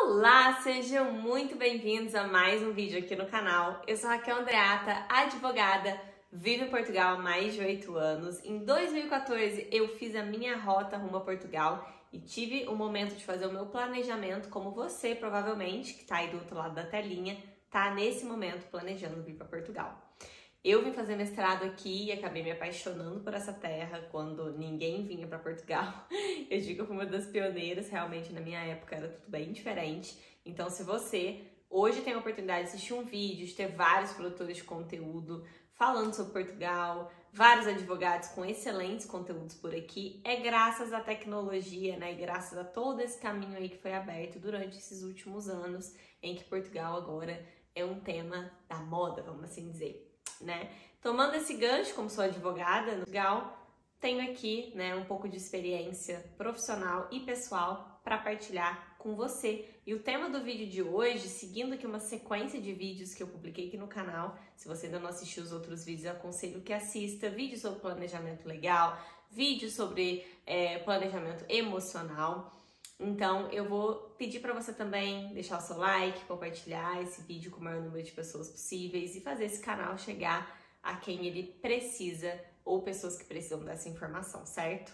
Olá, sejam muito bem-vindos a mais um vídeo aqui no canal. Eu sou Raquel Andreata, advogada, vivo em Portugal há mais de 8 anos. Em 2014 eu fiz a minha rota rumo a Portugal e tive o momento de fazer o meu planejamento, como você provavelmente, que está aí do outro lado da telinha, está nesse momento planejando vir para Portugal. Eu vim fazer mestrado aqui e acabei me apaixonando por essa terra quando ninguém vinha para Portugal. Eu digo que eu fui uma das pioneiras, realmente na minha época era tudo bem diferente. Então, se você hoje tem a oportunidade de assistir um vídeo, de ter vários produtores de conteúdo falando sobre Portugal, vários advogados com excelentes conteúdos por aqui, é graças à tecnologia, né? E graças a todo esse caminho aí que foi aberto durante esses últimos anos, em que Portugal agora é um tema da moda, vamos assim dizer. Né? Tomando esse gancho, como sou advogada no Portugal, tenho aqui, né, um pouco de experiência profissional e pessoal para partilhar com você. E o tema do vídeo de hoje, seguindo aqui uma sequência de vídeos que eu publiquei aqui no canal, se você ainda não assistiu os outros vídeos, eu aconselho que assista. Vídeos sobre planejamento legal, vídeos sobre planejamento emocional. Então, eu vou pedir para você também deixar o seu like, compartilhar esse vídeo com o maior número de pessoas possíveis e fazer esse canal chegar a quem ele precisa ou pessoas que precisam dessa informação, certo?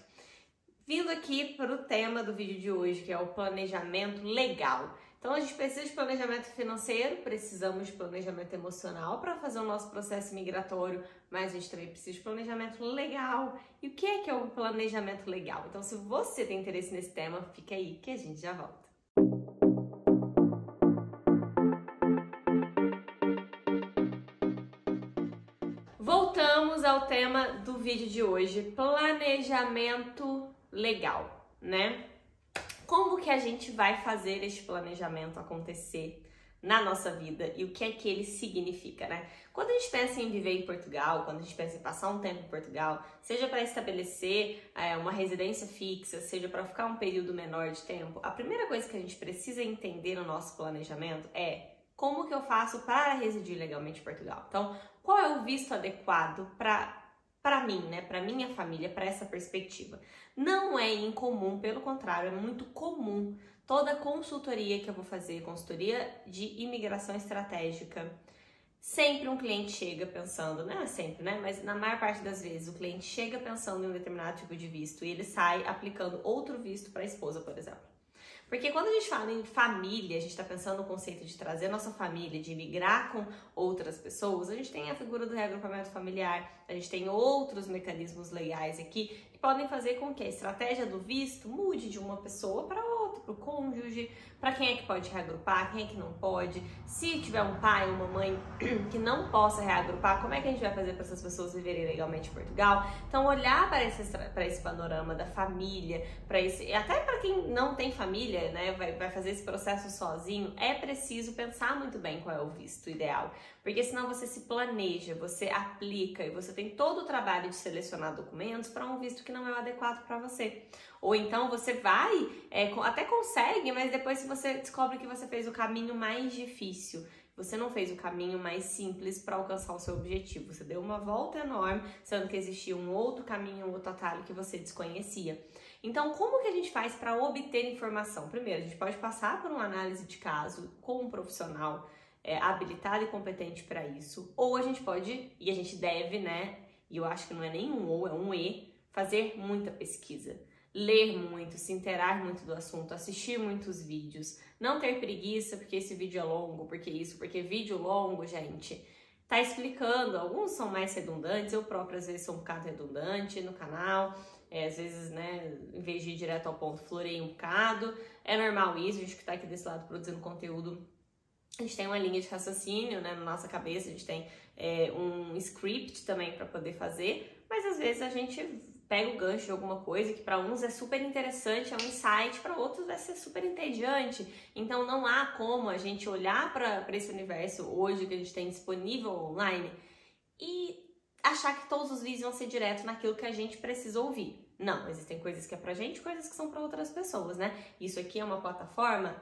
Vindo aqui para o tema do vídeo de hoje, que é o planejamento legal. Então, a gente precisa de planejamento financeiro, precisamos de planejamento emocional para fazer o nosso processo migratório, mas a gente também precisa de planejamento legal. E o que é o planejamento legal? Então, se você tem interesse nesse tema, fica aí que a gente já volta. Voltamos ao tema do vídeo de hoje, planejamento legal, né? Como que a gente vai fazer este planejamento acontecer na nossa vida e o que é que ele significa, né? Quando a gente pensa em viver em Portugal, quando a gente pensa em passar um tempo em Portugal, seja para estabelecer uma residência fixa, seja para ficar um período menor de tempo, a primeira coisa que a gente precisa entender no nosso planejamento é como que eu faço para residir legalmente em Portugal. Então, qual é o visto adequado para mim, né, para minha família, para essa perspectiva. Não é incomum, pelo contrário, é muito comum. Toda consultoria que eu vou fazer, consultoria de imigração estratégica, sempre um cliente chega pensando, não é sempre, né, mas na maior parte das vezes o cliente chega pensando em um determinado tipo de visto e ele sai aplicando outro visto para a esposa, por exemplo. Porque quando a gente fala em família, a gente está pensando no conceito de trazer a nossa família, de migrar com outras pessoas, a gente tem a figura do reagrupamento familiar, a gente tem outros mecanismos legais aqui que podem fazer com que a estratégia do visto mude de uma pessoa para outra, para o cônjuge, para quem é que pode reagrupar, quem é que não pode. Se tiver um pai ou uma mãe que não possa reagrupar, como é que a gente vai fazer para essas pessoas viverem legalmente em Portugal? Então, olhar para esse panorama da família, até para quem não tem família, né, vai fazer esse processo sozinho, é preciso pensar muito bem qual é o visto ideal. Porque senão você se planeja, você aplica e você tem todo o trabalho de selecionar documentos para um visto que não é o adequado para você. Ou então você vai, até consegue, mas depois você descobre que você fez o caminho mais difícil. Você não fez o caminho mais simples para alcançar o seu objetivo. Você deu uma volta enorme, sendo que existia um outro caminho, um outro atalho que você desconhecia. Então, como que a gente faz para obter informação? Primeiro, a gente pode passar por uma análise de caso com um profissional habilitado e competente para isso. Ou a gente pode, e a gente deve, né? E eu acho que não é nem um ou, é um e, fazer muita pesquisa. Ler muito, se interar muito do assunto, assistir muitos vídeos, não ter preguiça porque esse vídeo é longo, porque vídeo longo, gente, tá explicando, alguns são mais redundantes, eu própria às vezes sou um bocado redundante no canal, às vezes, né, em vez de ir direto ao ponto, florei um bocado, é normal isso, a gente que tá aqui desse lado produzindo conteúdo, a gente tem uma linha de raciocínio, né, na nossa cabeça, a gente tem um script também para poder fazer, mas às vezes a gente pega o gancho de alguma coisa que para uns é super interessante, é um insight, para outros vai ser super entediante. Então não há como a gente olhar para esse universo hoje que a gente tem disponível online e achar que todos os vídeos vão ser direto naquilo que a gente precisa ouvir. Não, existem coisas que é pra gente, coisas que são para outras pessoas, né? Isso aqui é uma plataforma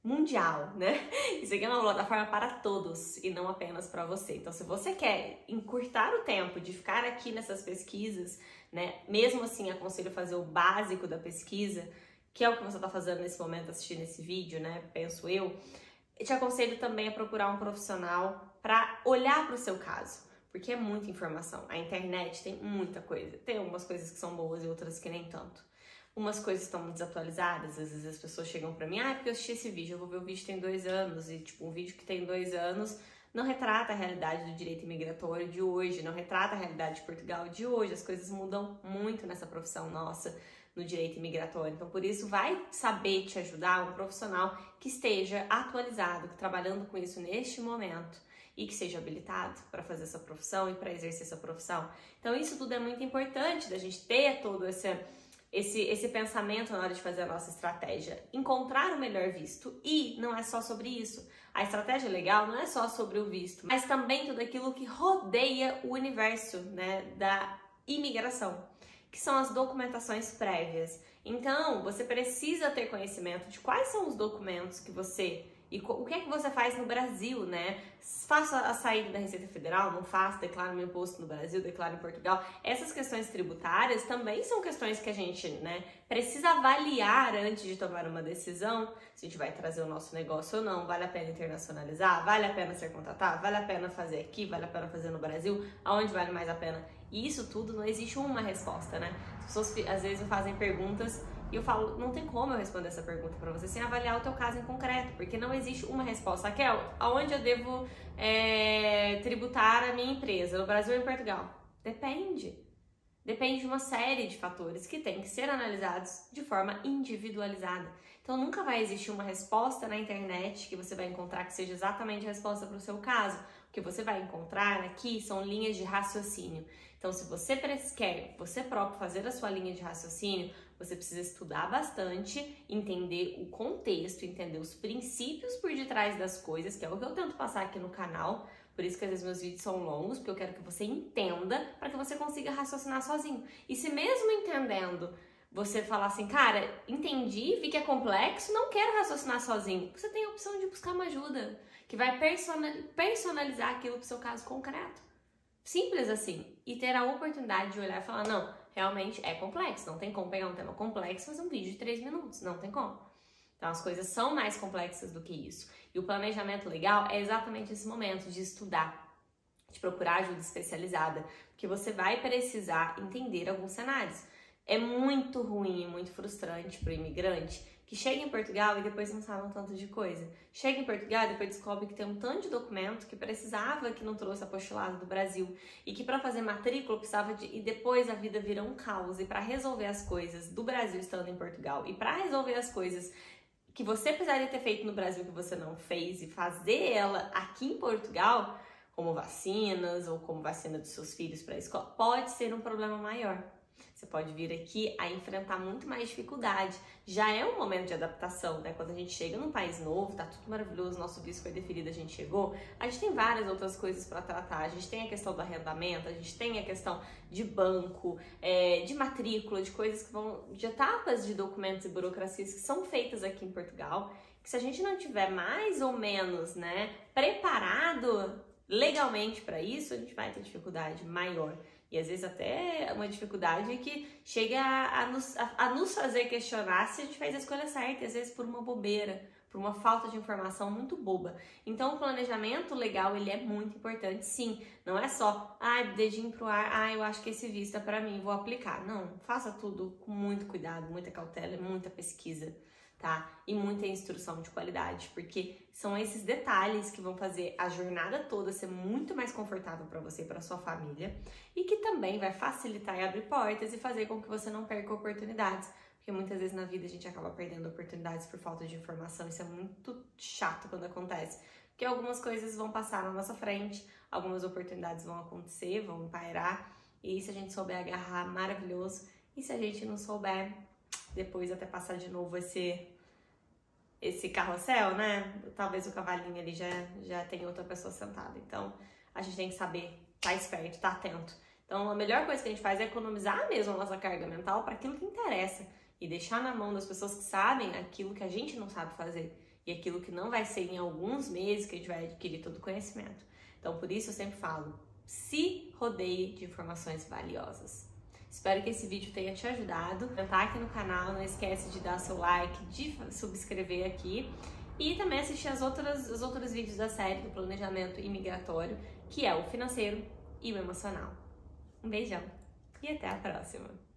mundial, né? Isso aqui é uma plataforma para todos e não apenas para você. Então, se você quer encurtar o tempo de ficar aqui nessas pesquisas, né? Mesmo assim, aconselho fazer o básico da pesquisa, que é o que você está fazendo nesse momento assistindo esse vídeo, né? Penso eu te aconselho também a procurar um profissional para olhar para o seu caso, porque é muita informação. A internet tem muita coisa. Tem algumas coisas que são boas e outras que nem tanto. Umas coisas estão desatualizadas, às vezes as pessoas chegam pra mim, porque eu assisti esse vídeo, eu vou ver o vídeo tem 2 anos, e tipo, um vídeo que tem 2 anos não retrata a realidade do direito imigratório de hoje, não retrata a realidade de Portugal de hoje, as coisas mudam muito nessa profissão nossa no direito imigratório, então por isso vai saber te ajudar um profissional que esteja atualizado, trabalhando com isso neste momento, e que seja habilitado para fazer essa profissão e para exercer essa profissão. Então isso tudo é muito importante, da gente ter todo esse pensamento na hora de fazer a nossa estratégia. Encontrar o melhor visto. E não é só sobre isso. A estratégia legal não é só sobre o visto, mas também tudo aquilo que rodeia o universo, né, da imigração, que são as documentações prévias. Então, você precisa ter conhecimento de quais são os documentos que você... E o que é que você faz no Brasil, né? Faça a saída da Receita Federal, não faça, declaro meu imposto no Brasil, declaro em Portugal. Essas questões tributárias também são questões que a gente, né, precisa avaliar antes de tomar uma decisão, se a gente vai trazer o nosso negócio ou não, vale a pena internacionalizar, vale a pena ser contratado, vale a pena fazer aqui, vale a pena fazer no Brasil, aonde vale mais a pena. E isso tudo não existe uma resposta, né? As pessoas às vezes me fazem perguntas e eu falo, não tem como eu responder essa pergunta pra você sem avaliar o teu caso em concreto, porque não existe uma resposta. Raquel, aonde eu devo tributar a minha empresa? No Brasil ou em Portugal? Depende. Depende de uma série de fatores que tem que ser analisados de forma individualizada. Então nunca vai existir uma resposta na internet que você vai encontrar que seja exatamente a resposta para o seu caso. O que você vai encontrar aqui são linhas de raciocínio. Então se você quer você próprio fazer a sua linha de raciocínio, você precisa estudar bastante, entender o contexto, entender os princípios por detrás das coisas, que é o que eu tento passar aqui no canal. Por isso que às vezes meus vídeos são longos, porque eu quero que você entenda para que você consiga raciocinar sozinho. E se mesmo entendendo, você falar assim, cara, entendi, vi que é complexo, não quero raciocinar sozinho, você tem a opção de buscar uma ajuda, que vai personalizar aquilo pro seu caso concreto. Simples assim. E ter a oportunidade de olhar e falar, não, realmente é complexo, não tem como pegar um tema complexo e fazer um vídeo de 3 minutos, não tem como. Então as coisas são mais complexas do que isso. E o planejamento legal é exatamente esse momento de estudar, de procurar ajuda especializada, porque você vai precisar entender alguns cenários. É muito ruim e muito frustrante para o imigrante que chega em Portugal e depois não sabe um tanto de coisa. Chega em Portugal e depois descobre que tem um tanto de documento que precisava, que não trouxe apostolado do Brasil, e que para fazer matrícula precisava de... E depois a vida vira um caos, e para resolver as coisas do Brasil estando em Portugal, e para resolver as coisas que você precisaria ter feito no Brasil que você não fez, e fazer ela aqui em Portugal, como vacinas ou como vacina dos seus filhos para a escola, pode ser um problema maior. Você pode vir aqui a enfrentar muito mais dificuldade. Já é um momento de adaptação, né? Quando a gente chega num país novo, tá tudo maravilhoso, nosso visto foi deferido, a gente chegou, a gente tem várias outras coisas para tratar. A gente tem a questão do arrendamento, a gente tem a questão de banco, de matrícula, de coisas que vão, de etapas de documentos e burocracias que são feitas aqui em Portugal, que se a gente não tiver mais ou menos, né, preparado legalmente para isso, a gente vai ter dificuldade maior. E às vezes até uma dificuldade que chega a nos fazer questionar se a gente fez a escolha certa, e às vezes por uma bobeira, por uma falta de informação muito boba. Então o planejamento legal, ele é muito importante, sim. Não é só, dedinho pro ar, eu acho que esse visto é pra mim, vou aplicar. Não, faça tudo com muito cuidado, muita cautela e muita pesquisa, tá? E muita instrução de qualidade, porque são esses detalhes que vão fazer a jornada toda ser muito mais confortável para você e para sua família, e que também vai facilitar e abrir portas e fazer com que você não perca oportunidades, porque muitas vezes na vida a gente acaba perdendo oportunidades por falta de informação. Isso é muito chato quando acontece, porque algumas coisas vão passar na nossa frente, algumas oportunidades vão acontecer, vão pairar, e se a gente souber agarrar, maravilhoso, e se a gente não souber, depois até passar de novo esse carrossel, né? Talvez o cavalinho ali já tem outra pessoa sentada. Então, a gente tem que saber, tá esperto, tá atento. Então, a melhor coisa que a gente faz é economizar mesmo a nossa carga mental para aquilo que interessa e deixar na mão das pessoas que sabem aquilo que a gente não sabe fazer e aquilo que não vai ser em alguns meses que a gente vai adquirir todo o conhecimento. Então, por isso eu sempre falo, se rodeie de informações valiosas. Espero que esse vídeo tenha te ajudado. Tá aqui no canal, não esquece de dar seu like, de subscrever aqui e também assistir os outros vídeos da série do planejamento imigratório, que é o financeiro e o emocional. Um beijão e até a próxima!